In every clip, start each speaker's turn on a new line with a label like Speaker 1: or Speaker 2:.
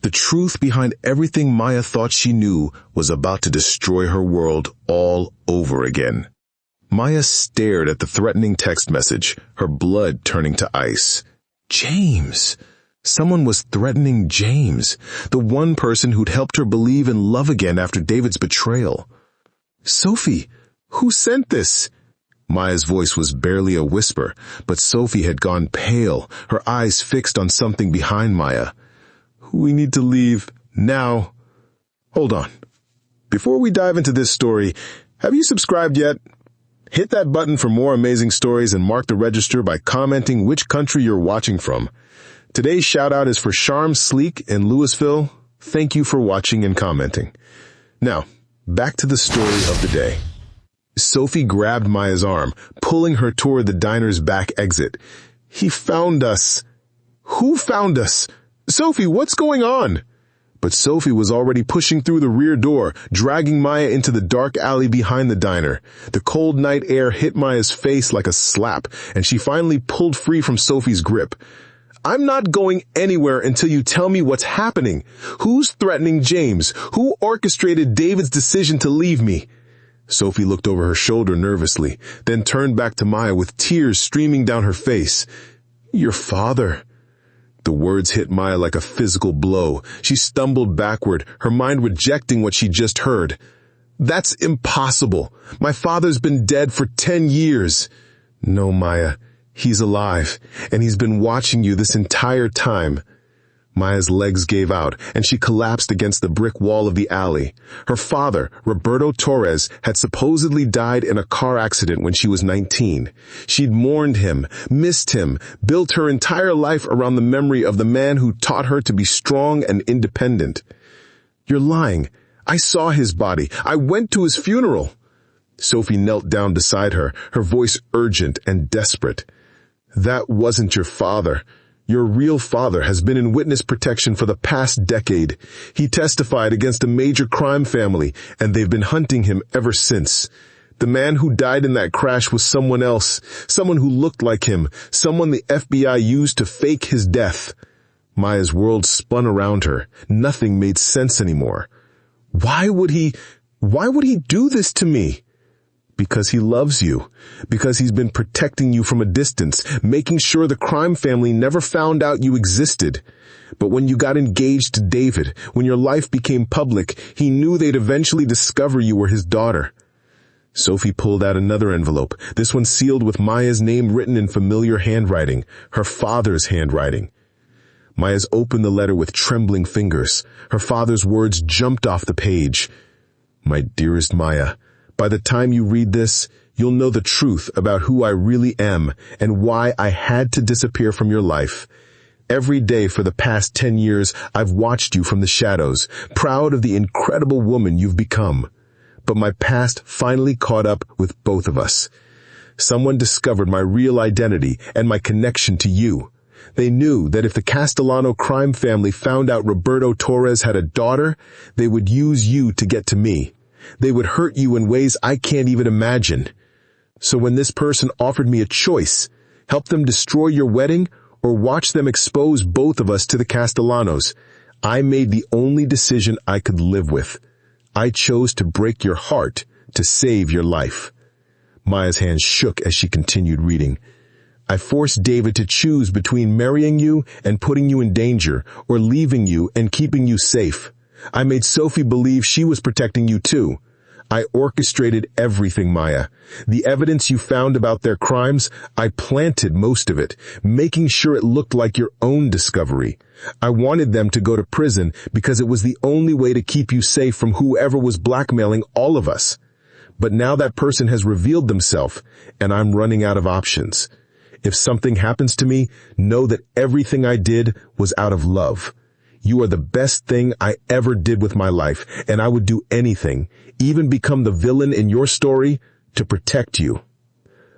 Speaker 1: The truth behind everything Maya thought she knew was about to destroy her world all over again. Maya stared at the threatening text message, her blood turning to ice. James! Someone was threatening James, the one person who'd helped her believe in love again after David's betrayal. Sophie, who sent this? Maya's voice was barely a whisper, but Sophie had gone pale, her eyes fixed on something behind Maya. We need to leave now. Hold on. Before we dive into this story, have you subscribed yet? Hit that button for more amazing stories and mark the register by commenting which country you're watching from. Today's shout-out is for Charm Sleek in Louisville. Thank you for watching and commenting. Now, back to the story of the day. Sophie grabbed Maya's arm, pulling her toward the diner's back exit. He found us. Who found us? Sophie, what's going on? But Sophie was already pushing through the rear door, dragging Maya into the dark alley behind the diner. The cold night air hit Maya's face like a slap, and she finally pulled free from Sophie's grip. I'm not going anywhere until you tell me what's happening. Who's threatening James? Who orchestrated David's decision to leave me? Sophie looked over her shoulder nervously, then turned back to Maya with tears streaming down her face. Your father. The words hit Maya like a physical blow. She stumbled backward, her mind rejecting what she just heard. That's impossible. My father's been dead for 10 years. No, Maya. He's alive, and he's been watching you this entire time. Maya's legs gave out, and she collapsed against the brick wall of the alley. Her father, Roberto Torres, had supposedly died in a car accident when she was 19. She'd mourned him, missed him, built her entire life around the memory of the man who taught her to be strong and independent. You're lying. I saw his body. I went to his funeral. Sophie knelt down beside her, her voice urgent and desperate. That wasn't your father. Your real father has been in witness protection for the past decade. He testified against a major crime family, and they've been hunting him ever since. The man who died in that crash was someone else, someone who looked like him, someone the FBI used to fake his death. Maya's world spun around her. Nothing made sense anymore. Why would he do this to me? Because he loves you. Because he's been protecting you from a distance, making sure the crime family never found out you existed. But when you got engaged to David, when your life became public, he knew they'd eventually discover you were his daughter. Sophie pulled out another envelope, this one sealed with Maya's name written in familiar handwriting, her father's handwriting. Maya's opened the letter with trembling fingers. Her father's words jumped off the page. My dearest Maya, by the time you read this, you'll know the truth about who I really am and why I had to disappear from your life. Every day for the past 10 years, I've watched you from the shadows, proud of the incredible woman you've become. But my past finally caught up with both of us. Someone discovered my real identity and my connection to you. They knew that if the Castellano crime family found out Roberto Torres had a daughter, they would use you to get to me. They would hurt you in ways I can't even imagine. So when this person offered me a choice, help them destroy your wedding or watch them expose both of us to the Castellanos, I made the only decision I could live with. I chose to break your heart to save your life. Maya's hands shook as she continued reading. I forced David to choose between marrying you and putting you in danger, or leaving you and keeping you safe. I made Sophie believe she was protecting you too. I orchestrated everything, Maya. The evidence you found about their crimes, I planted most of it, making sure it looked like your own discovery. I wanted them to go to prison because it was the only way to keep you safe from whoever was blackmailing all of us. But now that person has revealed themselves, and I'm running out of options. If something happens to me, know that everything I did was out of love. You are the best thing I ever did with my life, and I would do anything, even become the villain in your story, to protect you.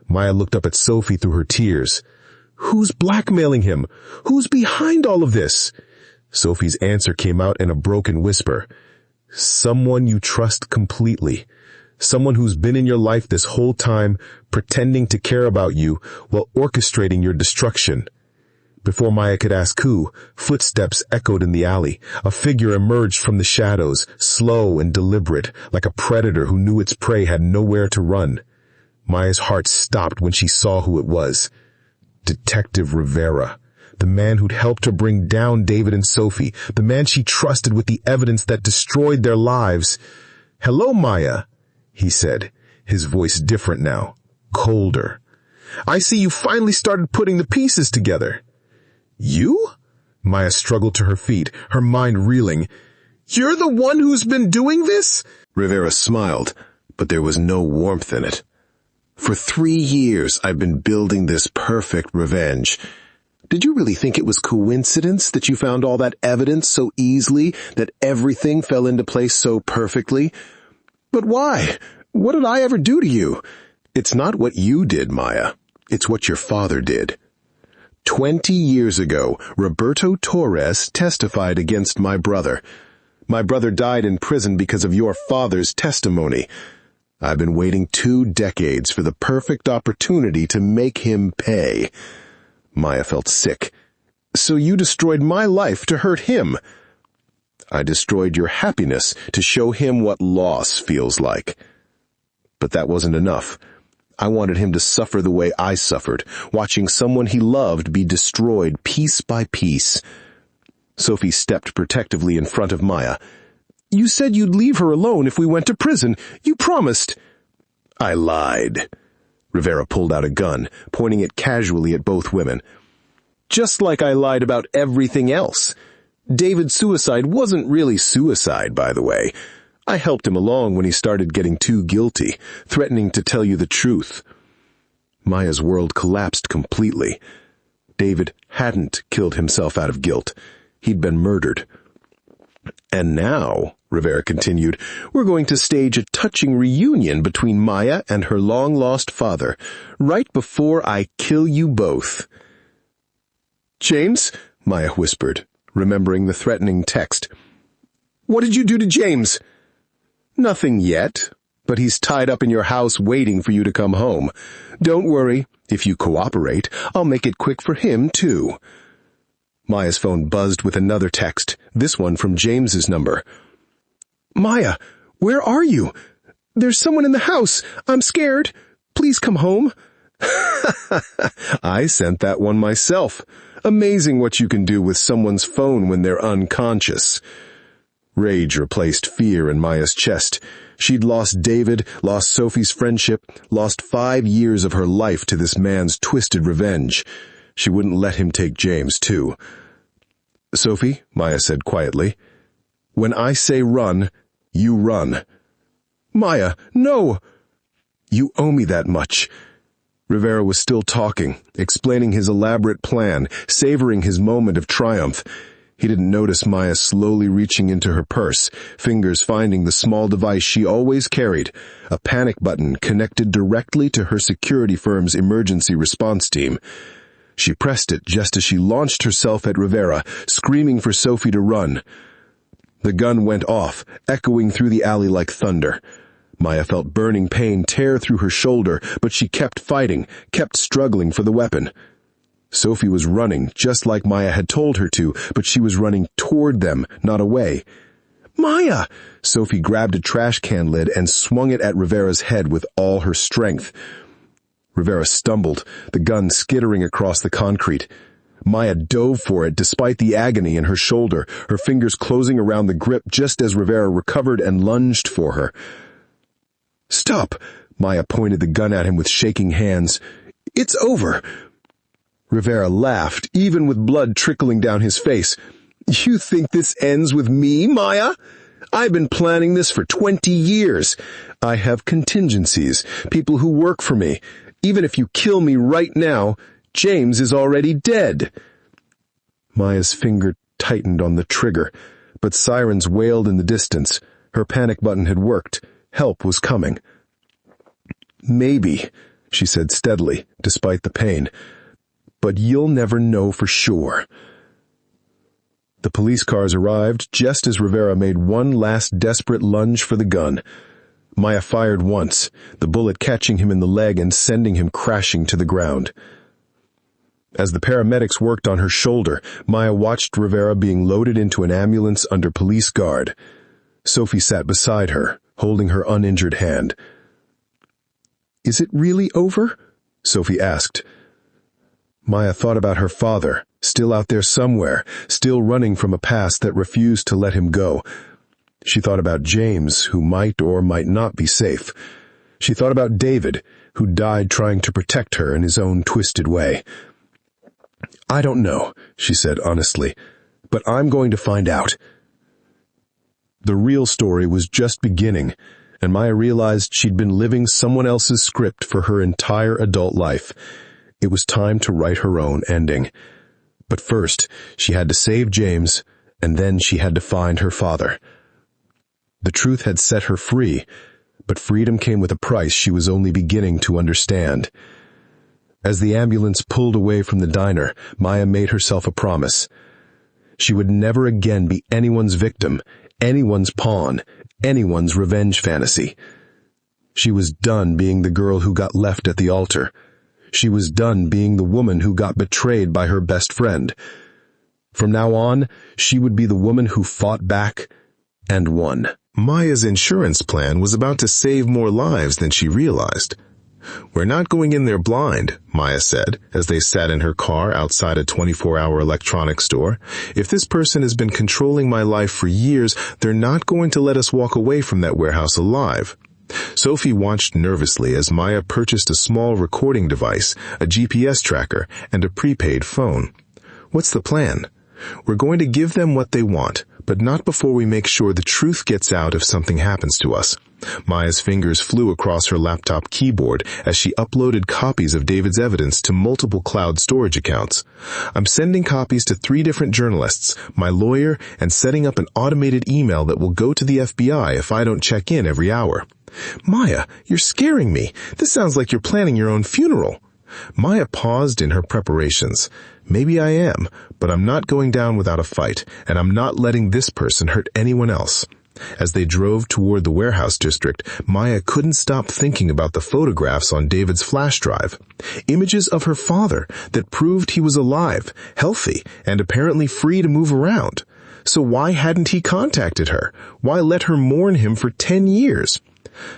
Speaker 1: Maya looked up at Sophie through her tears. Who's blackmailing him? Who's behind all of this? Sophie's answer came out in a broken whisper. Someone you trust completely. Someone who's been in your life this whole time, pretending to care about you while orchestrating your destruction. Before Maya could ask who, footsteps echoed in the alley. A figure emerged from the shadows, slow and deliberate, like a predator who knew its prey had nowhere to run. Maya's heart stopped when she saw who it was. Detective Rivera. The man who'd helped her bring down David and Sophie. The man she trusted with the evidence that destroyed their lives. "Hello, Maya," he said, his voice different now, colder. "I see you finally started putting the pieces together." "You?" Maya struggled to her feet, her mind reeling. "You're the one who's been doing this?" Rivera smiled, but there was no warmth in it. "For 3 years I've been building this perfect revenge. Did you really think it was coincidence that you found all that evidence so easily, that everything fell into place so perfectly? But why? What did I ever do to you? It's not what you did, Maya. It's what your father did. 20 years ago, Roberto Torres testified against my brother. My brother died in prison because of your father's testimony. I've been waiting 2 decades for the perfect opportunity to make him pay." Maya felt sick. "So you destroyed my life to hurt him." "I destroyed your happiness to show him what loss feels like. But that wasn't enough. I wanted him to suffer the way I suffered, watching someone he loved be destroyed piece by piece." Sophie stepped protectively in front of Maya. "You said you'd leave her alone if we went to prison. You promised." "I lied." Rivera pulled out a gun, pointing it casually at both women. "Just like I lied about everything else. David's suicide wasn't really suicide, by the way. I helped him along when he started getting too guilty, threatening to tell you the truth." Maya's world collapsed completely. David hadn't killed himself out of guilt. He'd been murdered. "And now," Rivera continued, "we're going to stage a touching reunion between Maya and her long-lost father, right before I kill you both." "James?" Maya whispered, remembering the threatening text. "What did you do to James?" "Nothing yet, but he's tied up in your house waiting for you to come home. Don't worry, if you cooperate, I'll make it quick for him, too." Maya's phone buzzed with another text, this one from James's number. "Maya, where are you? There's someone in the house. I'm scared. Please come home." "I sent that one myself. Amazing what you can do with someone's phone when they're unconscious." Rage replaced fear in Maya's chest. She'd lost David, lost Sophie's friendship, lost 5 years of her life to this man's twisted revenge. She wouldn't let him take James, too. "Sophie," Maya said quietly, "when I say run, you run." "Maya, no!" "You owe me that much." Rivera was still talking, explaining his elaborate plan, savoring his moment of triumph. He didn't notice Maya slowly reaching into her purse, fingers finding the small device she always carried, a panic button connected directly to her security firm's emergency response team. She pressed it just as she launched herself at Rivera, screaming for Sophie to run. The gun went off, echoing through the alley like thunder. Maya felt burning pain tear through her shoulder, but she kept fighting, kept struggling for the weapon. Sophie was running, just like Maya had told her to, but she was running toward them, not away. "Maya!" Sophie grabbed a trash can lid and swung it at Rivera's head with all her strength. Rivera stumbled, the gun skittering across the concrete. Maya dove for it despite the agony in her shoulder, her fingers closing around the grip just as Rivera recovered and lunged for her. "Stop!" Maya pointed the gun at him with shaking hands. "It's over!" Rivera laughed, even with blood trickling down his face. "You think this ends with me, Maya? I've been planning this for 20 years. I have contingencies, people who work for me. Even if you kill me right now, James is already dead." Maya's finger tightened on the trigger, but sirens wailed in the distance. Her panic button had worked. Help was coming. "Maybe," she said steadily, despite the pain. "But you'll never know for sure." The police cars arrived just as Rivera made one last desperate lunge for the gun. Maya fired once, the bullet catching him in the leg and sending him crashing to the ground. As the paramedics worked on her shoulder, Maya watched Rivera being loaded into an ambulance under police guard. Sophie sat beside her, holding her uninjured hand. "Is it really over?" Sophie asked. Maya thought about her father, still out there somewhere, still running from a past that refused to let him go. She thought about James, who might or might not be safe. She thought about David, who died trying to protect her in his own twisted way. "I don't know," she said honestly, "but I'm going to find out." The real story was just beginning, and Maya realized she'd been living someone else's script for her entire adult life. It was time to write her own ending. But first, she had to save James, and then she had to find her father. The truth had set her free, but freedom came with a price she was only beginning to understand. As the ambulance pulled away from the diner, Maya made herself a promise. She would never again be anyone's victim, anyone's pawn, anyone's revenge fantasy. She was done being the girl who got left at the altar. She was done being the woman who got betrayed by her best friend. From now on, she would be the woman who fought back and won. Maya's insurance plan was about to save more lives than she realized. "We're not going in there blind," Maya said, as they sat in her car outside a 24-hour electronics store. "If this person has been controlling my life for years, they're not going to let us walk away from that warehouse alive." Sophie watched nervously as Maya purchased a small recording device, a GPS tracker, and a prepaid phone. "What's the plan?" "We're going to give them what they want, but not before we make sure the truth gets out if something happens to us." Maya's fingers flew across her laptop keyboard as she uploaded copies of David's evidence to multiple cloud storage accounts. "I'm sending copies to 3 different journalists, my lawyer, and setting up an automated email that will go to the FBI if I don't check in every hour." "Maya, you're scaring me. This sounds like you're planning your own funeral." Maya paused in her preparations. "Maybe I am, but I'm not going down without a fight, and I'm not letting this person hurt anyone else." As they drove toward the warehouse district, Maya couldn't stop thinking about the photographs on David's flash drive. Images of her father that proved he was alive, healthy, and apparently free to move around. So why hadn't he contacted her? Why let her mourn him for 10 years?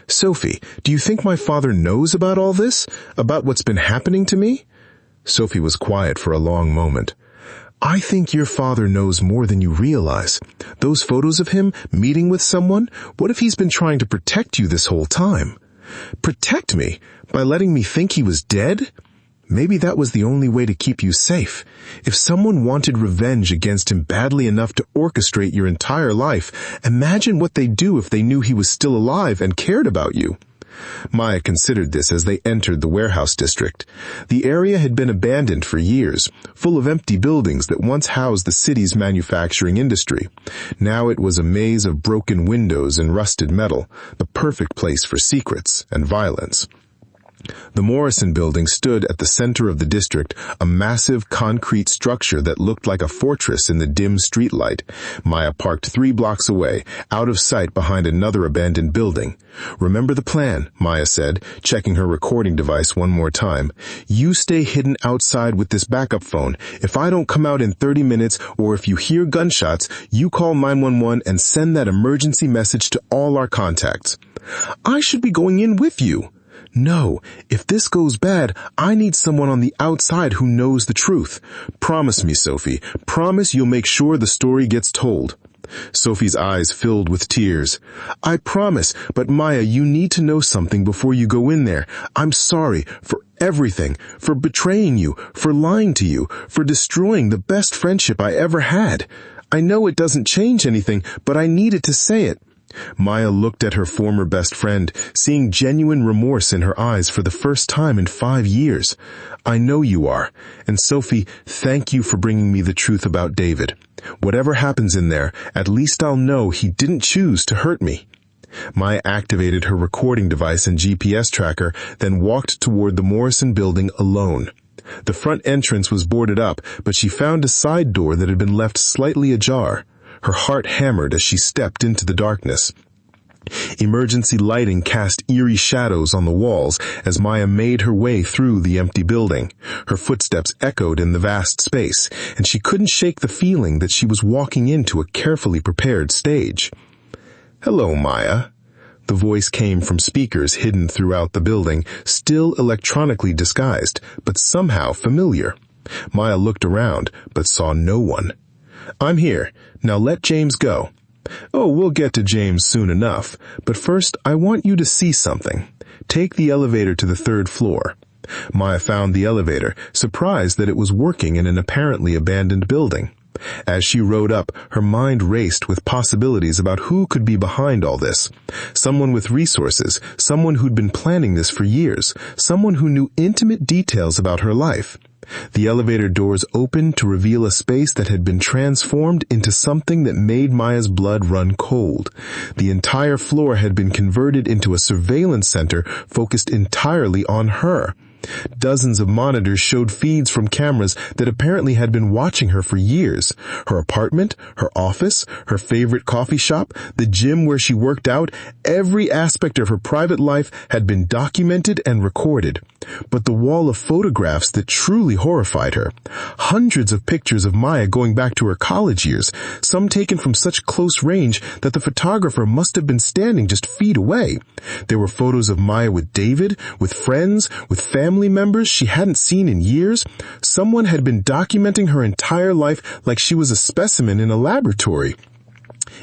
Speaker 1: "Sophie, do you think my father knows about all this? About what's been happening to me?" Sophie was quiet for a long moment. "I think your father knows more than you realize. Those photos of him meeting with someone, what if he's been trying to protect you this whole time?" "Protect me? By letting me think he was dead?" "Maybe that was the only way to keep you safe. If someone wanted revenge against him badly enough to orchestrate your entire life, imagine what they'd do if they knew he was still alive and cared about you." Maya considered this as they entered the warehouse district. The area had been abandoned for years, full of empty buildings that once housed the city's manufacturing industry. Now it was a maze of broken windows and rusted metal, the perfect place for secrets and violence. The Morrison building stood at the center of the district, a massive concrete structure that looked like a fortress in the dim streetlight. Maya parked 3 blocks away, out of sight behind another abandoned building. "Remember the plan," Maya said, checking her recording device one more time. "You stay hidden outside with this backup phone. If I don't come out in 30 minutes, or if you hear gunshots, you call 911 and send that emergency message to all our contacts." "I should be going in with you." "No, if this goes bad, I need someone on the outside who knows the truth. Promise me, Sophie. Promise you'll make sure the story gets told." Sophie's eyes filled with tears. "I promise, but Maya, you need to know something before you go in there. I'm sorry for everything, for betraying you, for lying to you, for destroying the best friendship I ever had. I know it doesn't change anything, but I needed to say it." Maya looked at her former best friend, seeing genuine remorse in her eyes for the first time in 5 years. "I know you are. And Sophie, thank you for bringing me the truth about David. Whatever happens in there, at least I'll know he didn't choose to hurt me." Maya activated her recording device and GPS tracker, then walked toward the Morrison building alone. The front entrance was boarded up, but she found a side door that had been left slightly ajar. Her heart hammered as she stepped into the darkness. Emergency lighting cast eerie shadows on the walls as Maya made her way through the empty building. Her footsteps echoed in the vast space, and she couldn't shake the feeling that she was walking into a carefully prepared stage. "Hello, Maya." The voice came from speakers hidden throughout the building, still electronically disguised, but somehow familiar. Maya looked around, but saw no one. "I'm here. Now let James go." "Oh, we'll get to James soon enough, but first I want you to see something. Take the elevator to the 3rd floor." Maya found the elevator, surprised that it was working in an apparently abandoned building. As she rode up, her mind raced with possibilities about who could be behind all this. Someone with resources, someone who'd been planning this for years, someone who knew intimate details about her life. The elevator doors opened to reveal a space that had been transformed into something that made Maya's blood run cold. The entire floor had been converted into a surveillance center focused entirely on her. Dozens of monitors showed feeds from cameras that apparently had been watching her for years. Her apartment, her office, her favorite coffee shop, the gym where she worked out, every aspect of her private life had been documented and recorded. But the wall of photographs that truly horrified her. Hundreds of pictures of Maya going back to her college years, some taken from such close range that the photographer must have been standing just feet away. There were photos of Maya with David, with friends, with family members she hadn't seen in years. Someone had been documenting her entire life like she was a specimen in a laboratory.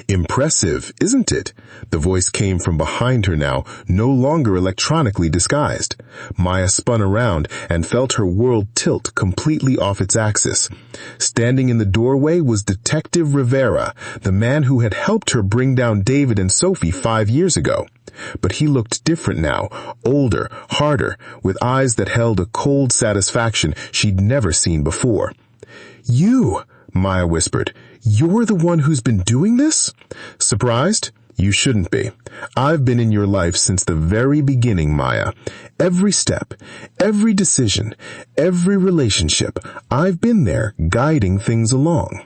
Speaker 1: "Impressive, isn't it?" The voice came from behind her now, no longer electronically disguised. Maya spun around and felt her world tilt completely off its axis. Standing in the doorway was Detective Rivera, the man who had helped her bring down David and Sophie 5 years ago. But he looked different now, older, harder, with eyes that held a cold satisfaction she'd never seen before. "You," Maya whispered. "You're the one who's been doing this?" Surprised? You shouldn't be. I've been in your life since the very beginning, Maya. Every step, every decision, every relationship, I've been there guiding things along.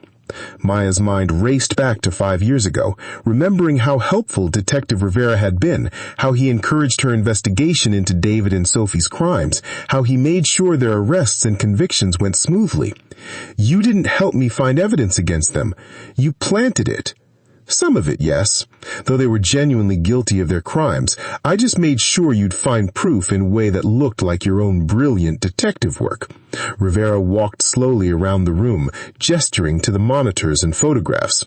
Speaker 1: Maya's mind raced back to 5 years ago, remembering how helpful Detective Rivera had been, how he encouraged her investigation into David and Sophie's crimes, how he made sure their arrests and convictions went smoothly. "You didn't help me find evidence against them. You planted it." "Some of it, yes. Though they were genuinely guilty of their crimes, I just made sure you'd find proof in a way that looked like your own brilliant detective work." Rivera walked slowly around the room, gesturing to the monitors and photographs.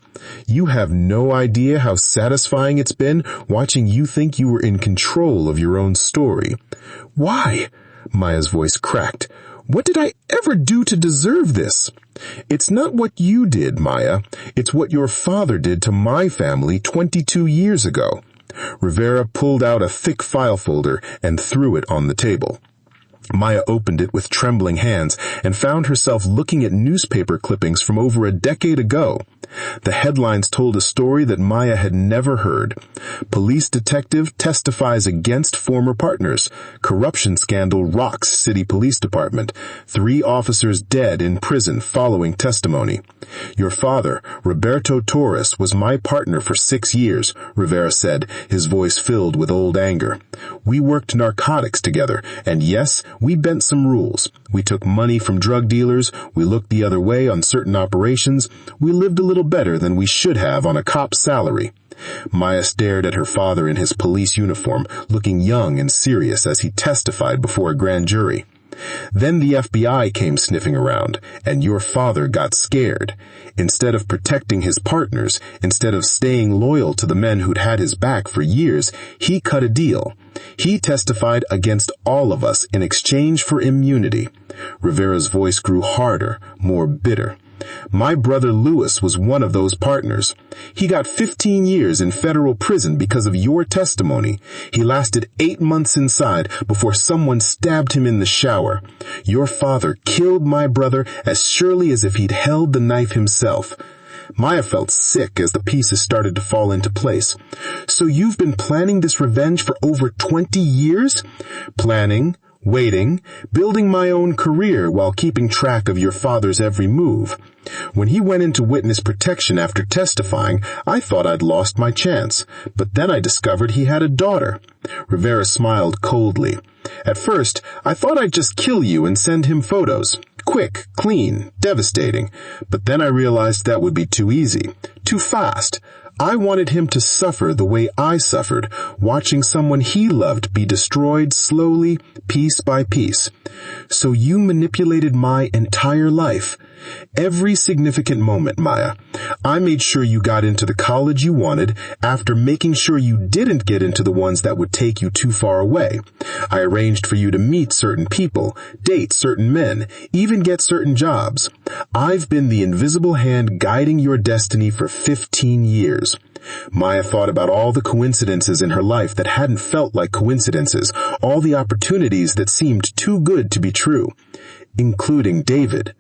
Speaker 1: "You have no idea how satisfying it's been watching you think you were in control of your own story." "Why?" Maya's voice cracked. "What did I ever do to deserve this?" "It's not what you did, Maya. It's what your father did to my family 22 years ago." Rivera pulled out a thick file folder and threw it on the table. Maya opened it with trembling hands and found herself looking at newspaper clippings from over a decade ago. The headlines told a story that Maya had never heard. "Police detective testifies against former partners. Corruption scandal rocks city police department. 3 officers dead in prison following testimony. Your father, Roberto Torres, was my partner for 6 years, Rivera said, his voice filled with old anger. "We worked narcotics together, and yes, we bent some rules. We took money from drug dealers, we looked the other way on certain operations, we lived a little better than we should have on a cop's salary." Maya stared at her father in his police uniform, looking young and serious as he testified before a grand jury. "Then the FBI came sniffing around, and your father got scared. Instead of protecting his partners, instead of staying loyal to the men who'd had his back for years, he cut a deal. He testified against all of us in exchange for immunity." Rivera's voice grew harder, more bitter. "My brother Louis was one of those partners. He got 15 years in federal prison because of your testimony. He lasted 8 months inside before someone stabbed him in the shower. Your father killed my brother as surely as if he'd held the knife himself." Maya felt sick as the pieces started to fall into place. "So you've been planning this revenge for over 20 years? Planning,
Speaker 2: Waiting, building my own career while keeping track of your father's every move. When he went into witness protection after testifying, I thought I'd lost my chance, but then I discovered he had a daughter. Rivera smiled coldly. At first, I thought I'd just kill you and send him photos. Quick, clean, devastating. But then I realized that would be too easy, too fast. I wanted him to suffer the way I suffered, watching someone he loved be destroyed slowly, piece by piece. So you manipulated my entire life. Every significant moment, Maya. I made sure you got into the college you wanted after making sure you didn't get into the ones that would take you too far away. I arranged for you to meet certain people, date certain men, even get certain jobs. I've been the invisible hand guiding your destiny for 15 years. Maya thought about all the coincidences in her life that hadn't felt like coincidences, all the opportunities that seemed too good to be true, including David.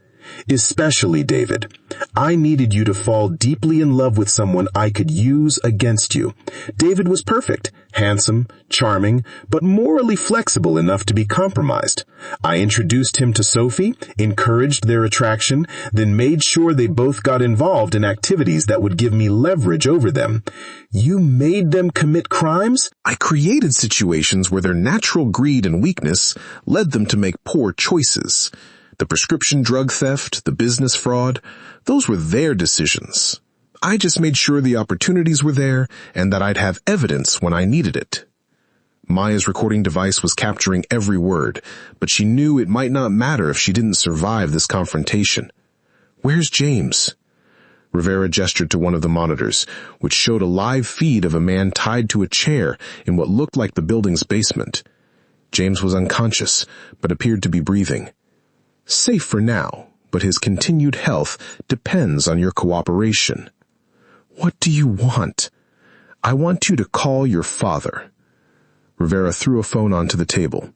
Speaker 2: Especially David. I needed you to fall deeply in love with someone I could use against you. David was perfect, handsome, charming, but morally flexible enough to be compromised. I introduced him to Sophie, encouraged their attraction, then made sure they both got involved in activities that would give me leverage over them. You made them commit crimes?
Speaker 1: I created situations where their natural greed and weakness led them to make poor choices. The prescription drug theft, the business fraud, those were their decisions. I just made sure the opportunities were there and that I'd have evidence when I needed it. Maya's recording device was capturing every word, but she knew it might not matter if she didn't survive this confrontation. Where's James? Rivera gestured to one of the monitors, which showed a live feed of a man tied to a chair in what looked like the building's basement. James was unconscious, but appeared to be breathing. Safe for now, but his continued health depends on your cooperation. What do you want? I want you to call your father. Rivera threw a phone onto the table.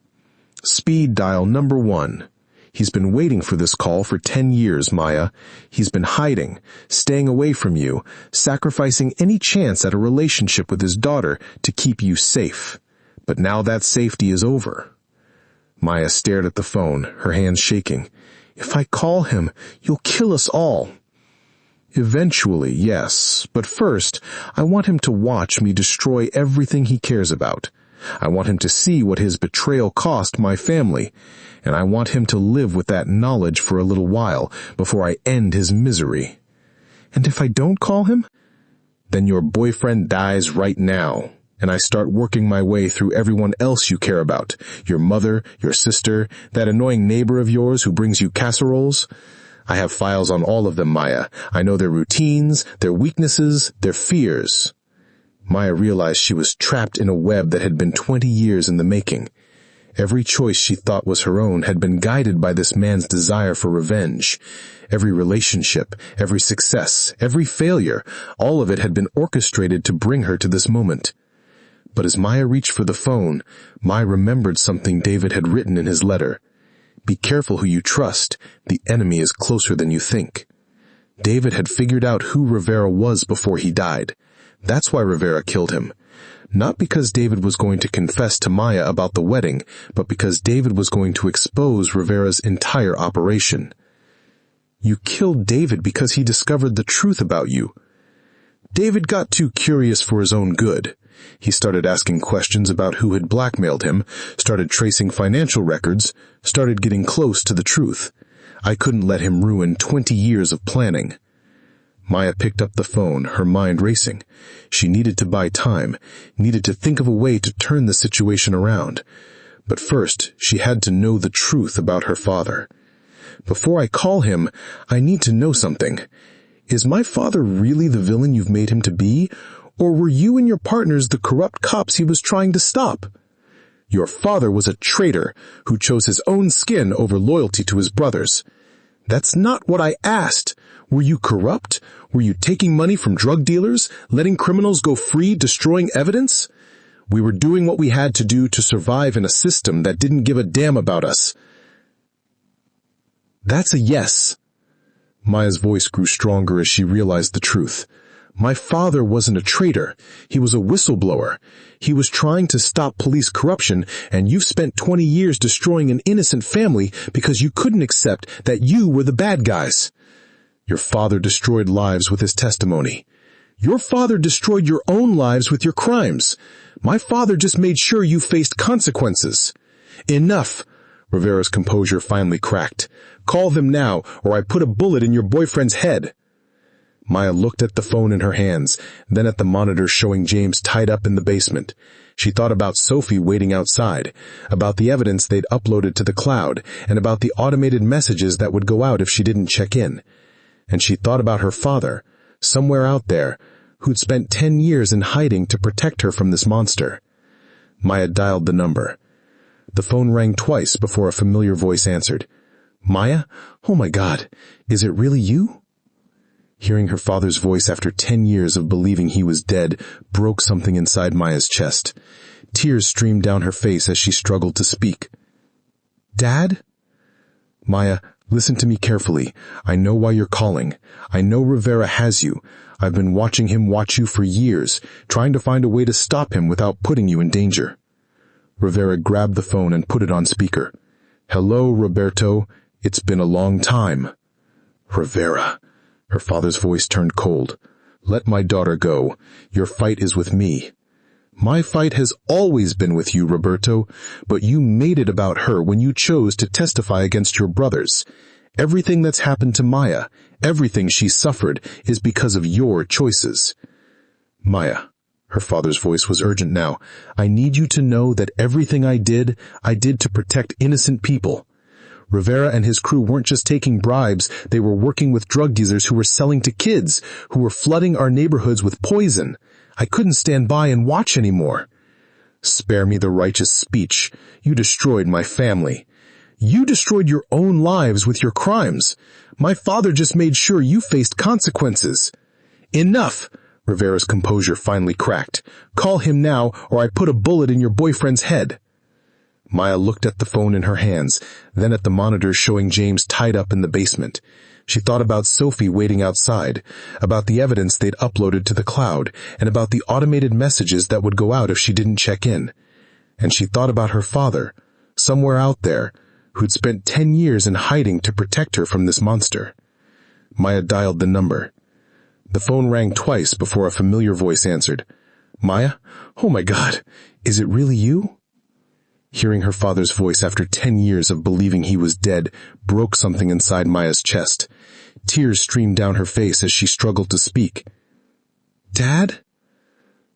Speaker 1: Speed dial number 1. He's been waiting for this call for 10 years, Maya. He's been hiding, staying away from you, sacrificing any chance at a relationship with his daughter to keep you safe. But now that safety is over. Maya stared at the phone, her hands shaking. If I call him, you'll kill us all. Eventually, yes, but first, I want him to watch me destroy everything he cares about. I want him to see what his betrayal cost my family, and I want him to live with that knowledge for a little while before I end his misery. And if I don't call him, then your boyfriend dies right now. And I start working my way through everyone else you care about, your mother, your sister, that annoying neighbor of yours who brings you casseroles. I have files on all of them, Maya. I know their routines, their weaknesses, their fears. Maya realized she was trapped in a web that had been 20 years in the making. Every choice she thought was her own had been guided by this man's desire for revenge. Every relationship, every success, every failure, all of it had been orchestrated to bring her to this moment. But as Maya reached for the phone, Maya remembered something David had written in his letter. Be careful who you trust. The enemy is closer than you think. David had figured out who Rivera was before he died. That's why Rivera killed him. Not because David was going to confess to Maya about the wedding, but because David was going to expose Rivera's entire operation. You killed David because he discovered the truth about you. David got too curious for his own good. He started asking questions about who had blackmailed him, started tracing financial records, started getting close to the truth. I couldn't let him ruin 20 years of planning. Maya picked up the phone, her mind racing. She needed to buy time, needed to think of a way to turn the situation around. But first, she had to know the truth about her father. Before I call him, I need to know something. Is my father really the villain you've made him to be? Or were you and your partners the corrupt cops he was trying to stop? Your father was a traitor who chose his own skin over loyalty to his brothers. That's not what I asked. Were you corrupt? Were you taking money from drug dealers, letting criminals go free, destroying evidence? We were doing what we had to do to survive in a system that didn't give a damn about us. That's a yes. Maya's voice grew stronger as she realized the truth. My father wasn't a traitor. He was a whistleblower. He was trying to stop police corruption, and you've spent 20 years destroying an innocent family because you couldn't accept that you were the bad guys. Your father destroyed lives with his testimony. Your father destroyed your own lives with your crimes. My father just made sure you faced consequences. Enough. Rivera's composure finally cracked. Call them now, or I put a bullet in your boyfriend's head. Maya looked at the phone in her hands, then at the monitor showing James tied up in the basement. She thought about Sophie waiting outside, about the evidence they'd uploaded to the cloud, and about the automated messages that would go out if she didn't check in. And she thought about her father, somewhere out there, who'd spent 10 years in hiding to protect her from this monster. Maya dialed the number. The phone rang twice before a familiar voice answered. Maya? Oh my God, is it really you? Hearing her father's voice after 10 years of believing he was dead broke something inside Maya's chest. Tears streamed down her face as she struggled to speak. Dad? Maya, listen to me carefully. I know why you're calling. I know Rivera has you. I've been watching him watch you for years, trying to find a way to stop him without putting you in danger. Rivera grabbed the phone and put it on speaker. Hello, Roberto. It's been a long time. Rivera. Her father's voice turned cold. Let my daughter go. Your fight is with me. My fight has always been with you, Roberto, but you made it about her when you chose to testify against your brothers. Everything that's happened to Maya, everything she suffered, is because of your choices. Maya, her father's voice was urgent now, I need you to know that everything I did to protect innocent people. Rivera and his crew weren't just taking bribes, they were working with drug dealers who were selling to kids, who were flooding our neighborhoods with poison. I couldn't stand by and watch anymore. Spare me the righteous speech. You destroyed my family. You destroyed your own lives with your crimes. My father just made sure you faced consequences. Enough! Rivera's composure finally cracked. Call him now, or I put a bullet in your boyfriend's head. Maya looked at the phone in her hands, then at the monitors showing James tied up in the basement. She thought about Sophie waiting outside, about the evidence they'd uploaded to the cloud, and about the automated messages that would go out if she didn't check in. And she thought about her father, somewhere out there, who'd spent 10 years in hiding to protect her from this monster. Maya dialed the number. The phone rang twice before a familiar voice answered. Maya? Oh my God, is it really you? Hearing her father's voice after 10 years of believing he was dead broke something inside Maya's chest. Tears streamed down her face as she struggled to speak. Dad?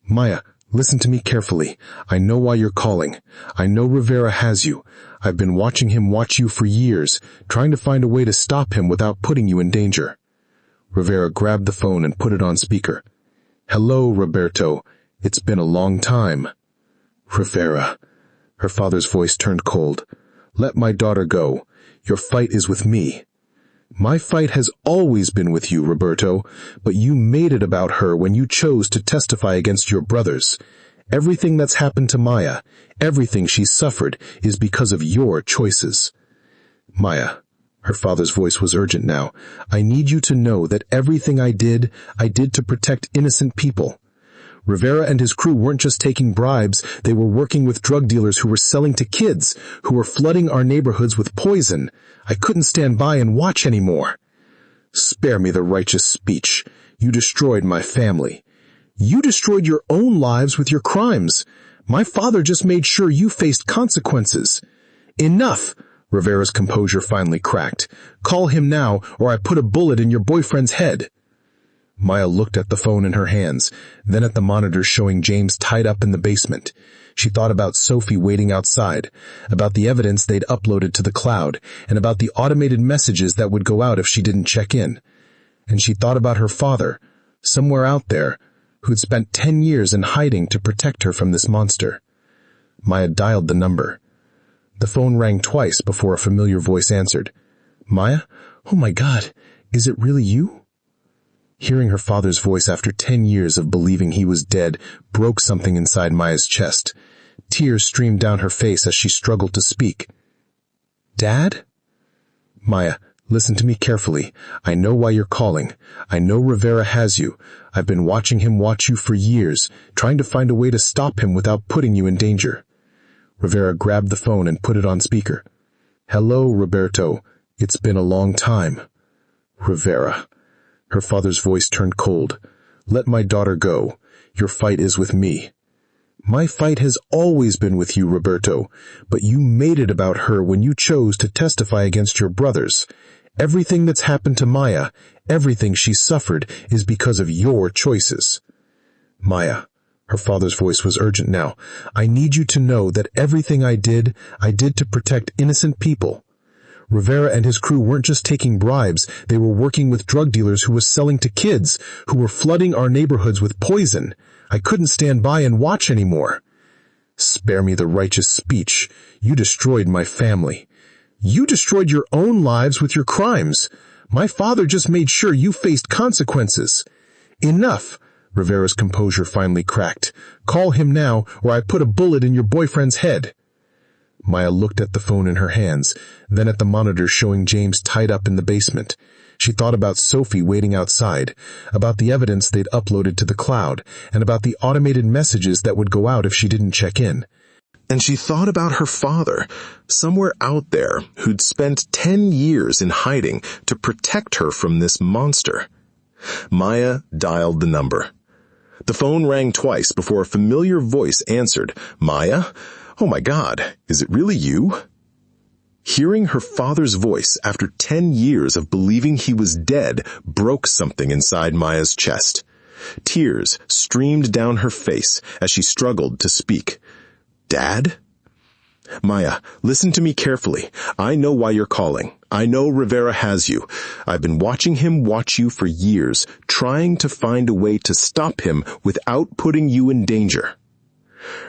Speaker 1: Maya, listen to me carefully. I know why you're calling. I know Rivera has you. I've been watching him watch you for years, trying to find a way to stop him without putting you in danger. Rivera grabbed the phone and put it on speaker. Hello, Roberto. It's been a long time. Rivera. Her father's voice turned cold. Let my daughter go. Your fight is with me. My fight has always been with you, Roberto, but you made it about her when you chose to testify against your brothers. Everything that's happened to Maya, everything she's suffered, is because of your choices. Maya, her father's voice was urgent now, I need you to know that everything I did to protect innocent people. Rivera and his crew weren't just taking bribes, they were working with drug dealers who were selling to kids, who were flooding our neighborhoods with poison. I couldn't stand by and watch anymore. Spare me the righteous speech. You destroyed my family. You destroyed your own lives with your crimes. My father just made sure you faced consequences. Enough! Rivera's composure finally cracked. Call him now, or I put a bullet in your boyfriend's head. Maya looked at the phone in her hands, then at the monitors showing James tied up in the basement. She thought about Sophie waiting outside, about the evidence they'd uploaded to the cloud, and about the automated messages that would go out if she didn't check in. And she thought about her father, somewhere out there, who'd spent 10 years in hiding to protect her from this monster. Maya dialed the number. The phone rang twice before a familiar voice answered. Maya? Oh my God, is it really you? Hearing her father's voice after 10 years of believing he was dead broke something inside Maya's chest. Tears streamed down her face as she struggled to speak. Dad? Maya, Listen to me carefully. I know why you're calling. I know Rivera has you. I've been watching him watch you for years, trying to find a way to stop him without putting you in danger. Rivera grabbed the phone and put it on speaker. Hello, Roberto. It's been a long time. Rivera. Her father's voice turned cold. Let my daughter go. Your fight is with me. My fight has always been with you, Roberto, but you made it about her when you chose to testify against your brothers. Everything that's happened to Maya, everything she's suffered, is because of your choices. Maya, her father's voice was urgent now, I need you to know that everything I did to protect innocent people. Rivera and his crew weren't just taking bribes, they were working with drug dealers who were selling to kids, who were flooding our neighborhoods with poison. I couldn't stand by and watch anymore. Spare me the righteous speech. You destroyed my family. You destroyed your own lives with your crimes. My father just made sure you faced consequences. Enough. Rivera's composure finally cracked. Call him now, or I put a bullet in your boyfriend's head. Maya looked at the phone in her hands, then at the monitor showing James tied up in the basement. She thought about Sophie waiting outside, about the evidence they'd uploaded to the cloud, and about the automated messages that would go out if she didn't check in. And she thought about her father, somewhere out there, who'd spent 10 years in hiding to protect her from this monster. Maya dialed the number. The phone rang twice before a familiar voice answered. Maya? Oh my God, is it really you? Hearing her father's voice after 10 years of believing he was dead broke something inside Maya's chest. Tears streamed down her face as she struggled to speak. Dad? Maya, listen to me carefully. I know why you're calling. I know Rivera has you. I've been watching him watch you for years, trying to find a way to stop him without putting you in danger.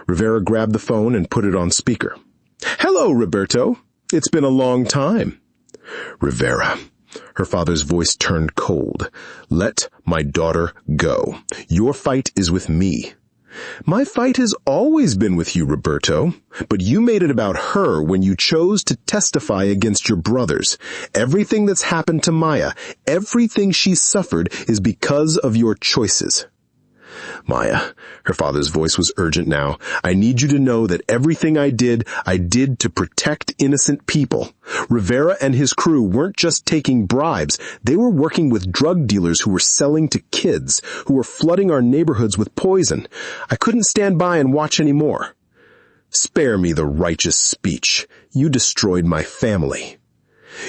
Speaker 1: Rivera grabbed the phone and put it on speaker. Hello, Roberto. It's been a long time. Rivera. Her father's voice turned cold. Let my daughter go. Your fight is with me. My fight has always been with you, Roberto, but you made it about her when you chose to testify against your brothers. Everything that's happened to Maya, everything she's suffered is because of your choices. Maya, her father's voice was urgent now. I need you to know that everything I did to protect innocent people. Rivera and his crew weren't just taking bribes. They were working with drug dealers who were selling to kids, who were flooding our neighborhoods with poison. I couldn't stand by and watch anymore. Spare me the righteous speech. You destroyed my family.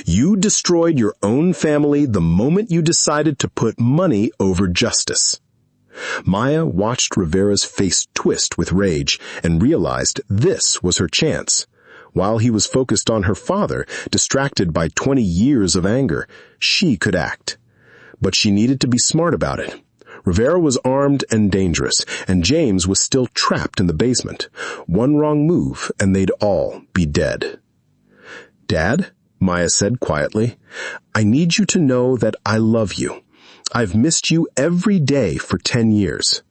Speaker 1: You destroyed your own family the moment you decided to put money over justice. Maya watched Rivera's face twist with rage and realized this was her chance. While he was focused on her father, distracted by 20 years of anger, she could act. But she needed to be smart about it. Rivera was armed and dangerous, and James was still trapped in the basement. One wrong move, and they'd all be dead. Dad, Maya said quietly, I need you to know that I love you. I've missed you every day for 10 years.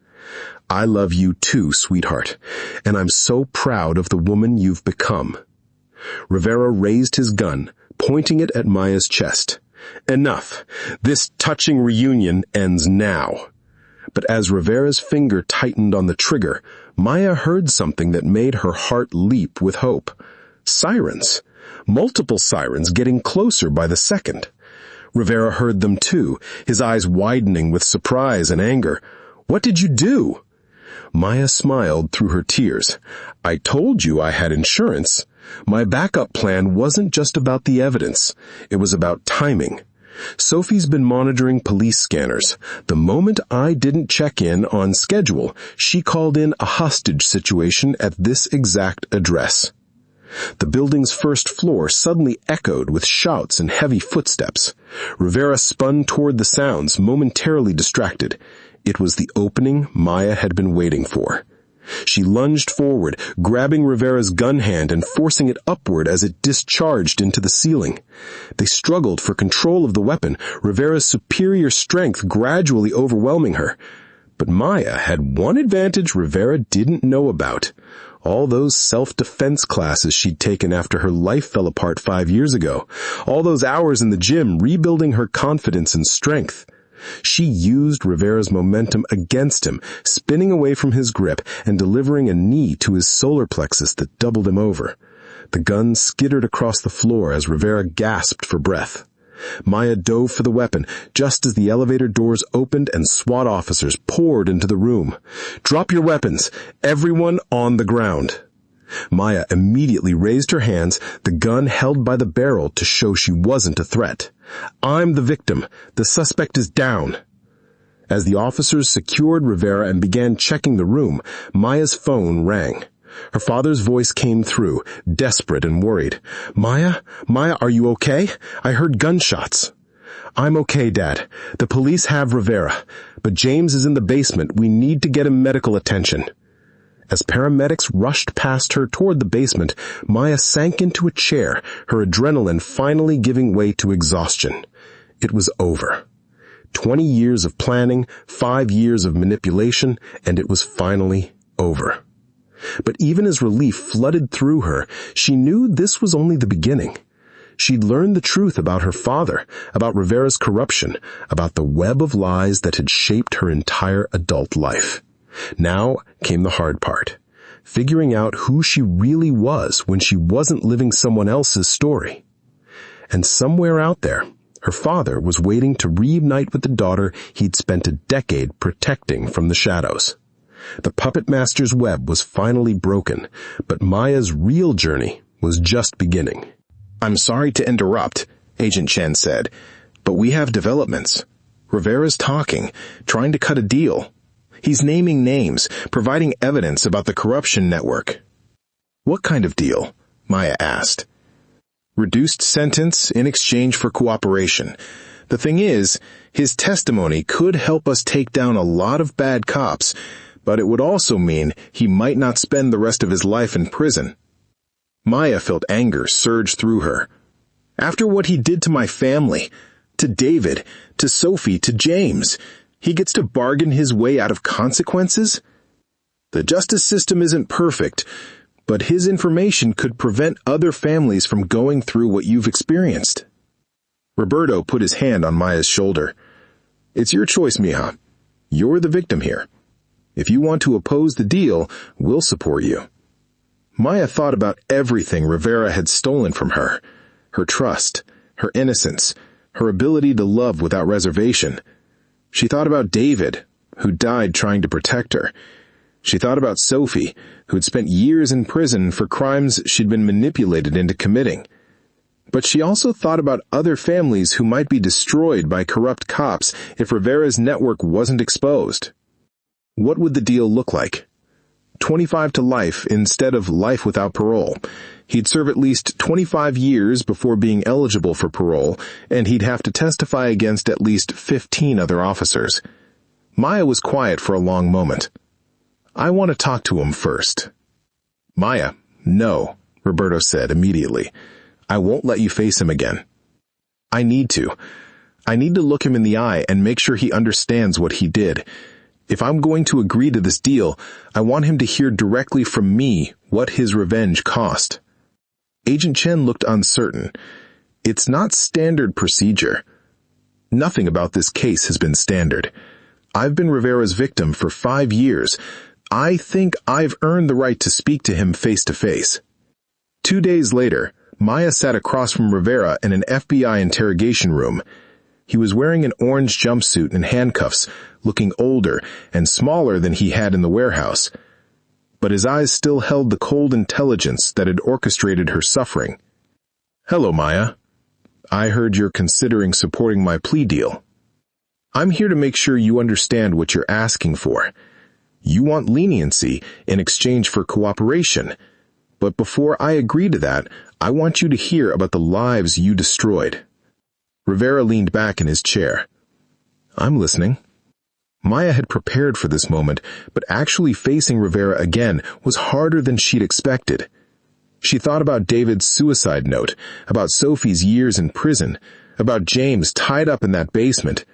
Speaker 1: I love you too, sweetheart, and I'm so proud of the woman you've become. Rivera raised his gun, pointing it at Maya's chest. Enough. This touching reunion ends now. But as Rivera's finger tightened on the trigger, Maya heard something that made her heart leap with hope. Sirens. Multiple sirens getting closer by the second. Rivera heard them too, his eyes widening with surprise and anger. What did you do? Maya smiled through her tears. I told you I had insurance. My backup plan wasn't just about the evidence. It was about timing. Sophie's been monitoring police scanners. The moment I didn't check in on schedule, she called in a hostage situation at this exact address. The building's first floor suddenly echoed with shouts and heavy footsteps. Rivera spun toward the sounds, momentarily distracted. It was the opening Maya had been waiting for. She lunged forward, grabbing Rivera's gun hand and forcing it upward as it discharged into the ceiling. They struggled for control of the weapon, Rivera's superior strength gradually overwhelming her. But Maya had one advantage Rivera didn't know about. All those self-defense classes she'd taken after her life fell apart 5 years ago. All those hours in the gym rebuilding her confidence and strength. She used Rivera's momentum against him, spinning away from his grip and delivering a knee to his solar plexus that doubled him over. The gun skittered across the floor as Rivera gasped for breath. Maya dove for the weapon just as the elevator doors opened and SWAT officers poured into the room. "Drop your weapons! Everyone on the ground!" Maya immediately raised her hands, the gun held by the barrel to show she wasn't a threat. "I'm the victim. The suspect is down." As the officers secured Rivera and began checking the room, Maya's phone rang. Her father's voice came through, desperate and worried. Maya, are you okay? I heard gunshots." "I'm okay, Dad. The police have Rivera, but James is in the basement. We need to get him medical attention." As paramedics rushed past her toward the basement, Maya sank into a chair, her adrenaline finally giving way to exhaustion. It was over. 20 years of planning, 5 years of manipulation, and it was finally over. But even as relief flooded through her, she knew this was only the beginning. She'd learned the truth about her father, about Rivera's corruption, about the web of lies that had shaped her entire adult life. Now came the hard part, figuring out who she really was when she wasn't living someone else's story. And somewhere out there, her father was waiting to reunite with the daughter he'd spent a decade protecting from the shadows. The puppet master's web was finally broken, but Maya's real journey was just beginning.
Speaker 3: "I'm sorry to interrupt," Agent Chen said, "but we have developments. Rivera's talking, trying to cut a deal. He's naming names, providing evidence about the corruption network." "What kind of deal?" Maya asked. "Reduced sentence in exchange for cooperation. The thing is, his testimony could help us take down a lot of bad cops, but it would also mean he might not spend the rest of his life in prison." Maya felt anger surge through her. "After what he did to my family, to David, to Sophie, to James, he gets to bargain his way out of consequences? The justice system isn't perfect, but his information could prevent other families from going through what you've experienced." Roberto put his hand on Maya's shoulder. "It's your choice, mija. You're the victim here. If you want to oppose the deal, we'll support you." Maya thought about everything Rivera had stolen from her. Her trust, her innocence, her ability to love without reservation. She thought about David, who died trying to protect her. She thought about Sophie, who'd spent years in prison for crimes she'd been manipulated into committing. But she also thought about other families who might be destroyed by corrupt cops if Rivera's network wasn't exposed. What would the deal look like? 25 to life instead of life without parole. He'd serve at least 25 years before being eligible for parole, and he'd have to testify against at least 15 other officers. Maya was quiet for a long moment. "I want to talk to him first." "Maya, no," Roberto said immediately. "I won't let you face him again." "I need to. I need to look him in the eye and make sure he understands what he did. If I'm going to agree to this deal, I want him to hear directly from me what his revenge cost." Agent Chen looked uncertain. "It's not standard procedure." "Nothing about this case has been standard. I've been Rivera's victim for 5 years. I think I've earned the right to speak to him face to face." 2 days later, Maya sat across from Rivera in an FBI interrogation room. He was wearing an orange jumpsuit and handcuffs, looking older and smaller than he had in the warehouse. But his eyes still held the cold intelligence that had orchestrated her suffering. "Hello, Maya. I heard you're considering supporting my plea deal. I'm here to make sure you understand what you're asking for. You want leniency in exchange for cooperation. But before I agree to that, I want you to hear about the lives you destroyed." Rivera leaned back in his chair. "I'm listening." Maya had prepared for this moment, but actually facing Rivera again was harder than she'd expected. She thought about David's suicide note, about Sophie's years in prison, about James tied up in that basement.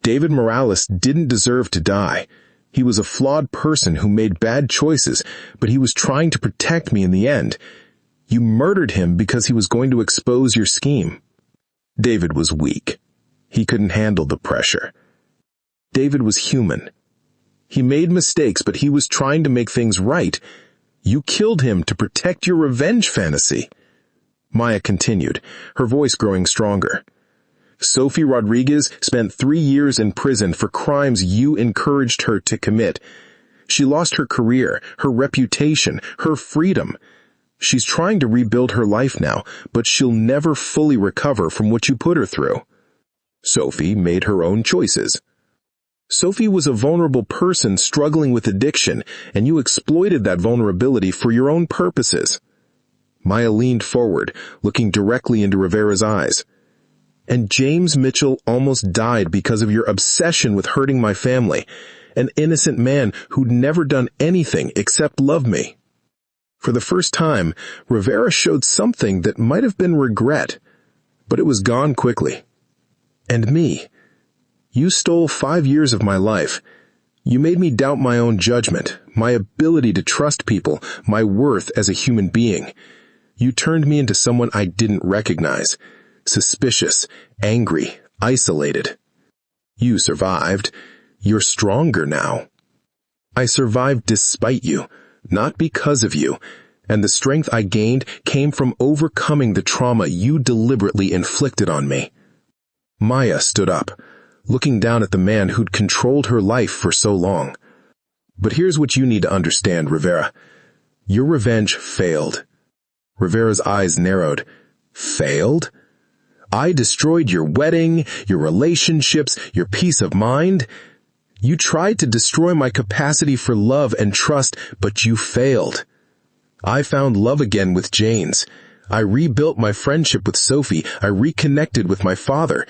Speaker 3: David Morales didn't deserve to die. He was a flawed person who made bad choices, but he was trying to protect me in the end. You murdered him because he was going to expose your scheme. David was weak. He couldn't handle the pressure. David was human. He made mistakes, but he was trying to make things right. You killed him to protect your revenge fantasy. Maya continued, her voice growing stronger. Sophie Rodriguez spent 3 years in prison for crimes you encouraged her to commit. She lost her career, her reputation, her freedom. She's trying to rebuild her life now, but she'll never fully recover from what you put her through. Sophie made her own choices. Sophie was a vulnerable person struggling with addiction, and you exploited that vulnerability for your own purposes. Maya leaned forward, looking directly into Rivera's eyes. And James Mitchell almost died because of your obsession with hurting my family, an innocent man who'd never done anything except love me. For the first time, Rivera showed something that might have been regret, but it was gone quickly. And me. You stole 5 years of my life. You made me doubt my own judgment, my ability to trust people, my worth as a human being. You turned me into someone I didn't recognize. Suspicious, angry, isolated. You survived. You're stronger now. I survived despite you, not because of you, and the strength I gained came from overcoming the trauma you deliberately inflicted on me. Maya stood up, looking down at the man who'd controlled her life for so long. But here's what you need to understand, Rivera. Your revenge failed. Rivera's eyes narrowed. Failed? I destroyed your wedding, your relationships, your peace of mind. You tried to destroy my capacity for love and trust, but you failed. I found love again with Jane's. I rebuilt my friendship with Sophie. I reconnected with my father.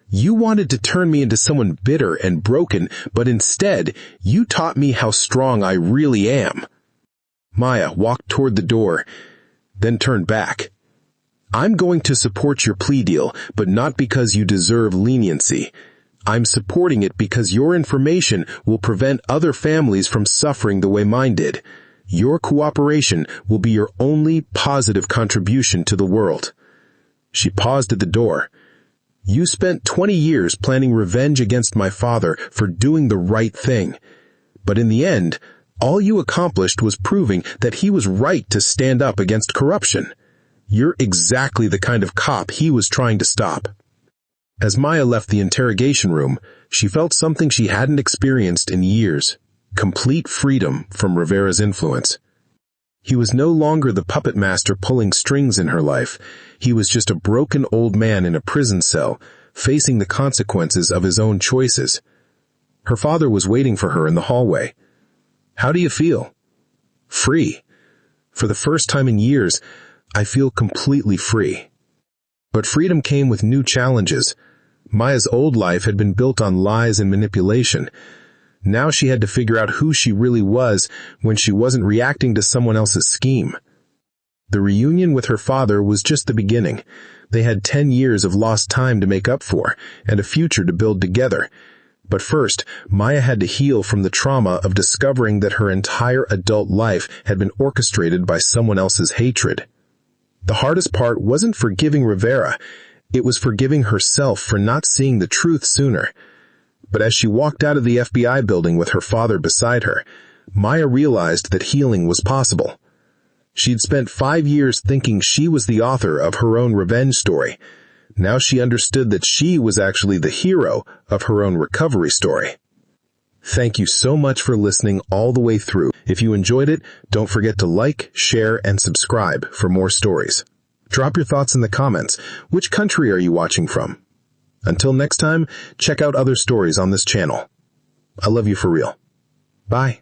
Speaker 3: You wanted to turn me into someone bitter and broken, but instead, you taught me how strong I really am. Maya walked toward the door, then turned back. I'm going to support your plea deal, but not because you deserve leniency. I'm supporting it because your information will prevent other families from suffering the way mine did. Your cooperation will be your only positive contribution to the world. She paused at the door. You spent 20 years planning revenge against my father for doing the right thing. But in the end, all you accomplished was proving that he was right to stand up against corruption. You're exactly the kind of cop he was trying to stop. As Maya left the interrogation room, she felt something she hadn't experienced in years. Complete freedom from Rivera's influence. He was no longer the puppet master pulling strings in her life. He was just a broken old man in a prison cell, facing the consequences of his own choices. Her father was waiting for her in the hallway. How do you feel? Free. For the first time in years, I feel completely free. But freedom came with new challenges. Maya's old life had been built on lies and manipulation. Now she had to figure out who she really was when she wasn't reacting to someone else's scheme. The reunion with her father was just the beginning. They had 10 years of lost time to make up for, and a future to build together. But first, Maya had to heal from the trauma of discovering that her entire adult life had been orchestrated by someone else's hatred. The hardest part wasn't forgiving Rivera. It was forgiving herself for not seeing the truth sooner. But as she walked out of the FBI building with her father beside her, Maya realized that healing was possible. She'd spent 5 years thinking she was the author of her own revenge story. Now she understood that she was actually the hero of her own recovery story. Thank you so much for listening all the way through. If you enjoyed it, don't forget to like, share, and subscribe for more stories. Drop your thoughts in the comments. Which country are you watching from? Until next time, check out other stories on this channel. I love you for real. Bye.